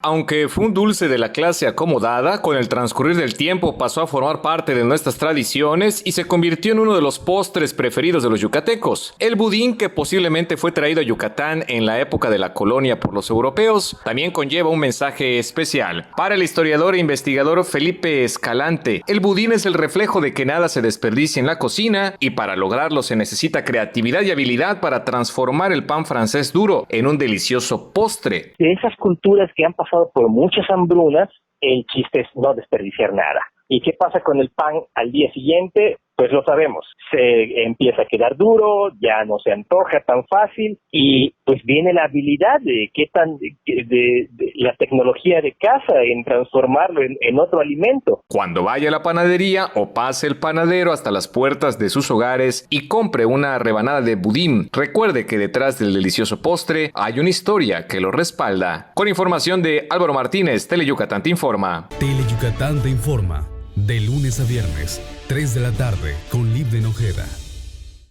Aunque fue un dulce de la clase acomodada, con el transcurrir del tiempo pasó a formar parte de nuestras tradiciones y se convirtió en uno de los postres preferidos de los yucatecos. El budín, que posiblemente fue traído a Yucatán en la época de la colonia por los europeos, también conlleva un mensaje especial. Para el historiador e investigador Felipe Escalante, el budín es el reflejo de que nada se desperdicia en la cocina y para lograrlo se necesita creatividad y habilidad para transformar el pan francés duro en un delicioso postre. De esas culturas que han pasado por muchas hambrunas, el chiste es no desperdiciar nada. ¿Y qué pasa con el pan al día siguiente? Pues lo sabemos, se empieza a quedar duro, ya no se antoja tan fácil y pues viene la habilidad de la tecnología de casa en transformarlo en otro alimento. Cuando vaya a la panadería o pase el panadero hasta las puertas de sus hogares y compre una rebanada de budín, recuerde que detrás del delicioso postre hay una historia que lo respalda. Con información de Álvaro Martínez, Teleyucatán te informa. Teleyucatán te informa. De lunes a viernes, 3 de la tarde, con Libden Ojeda.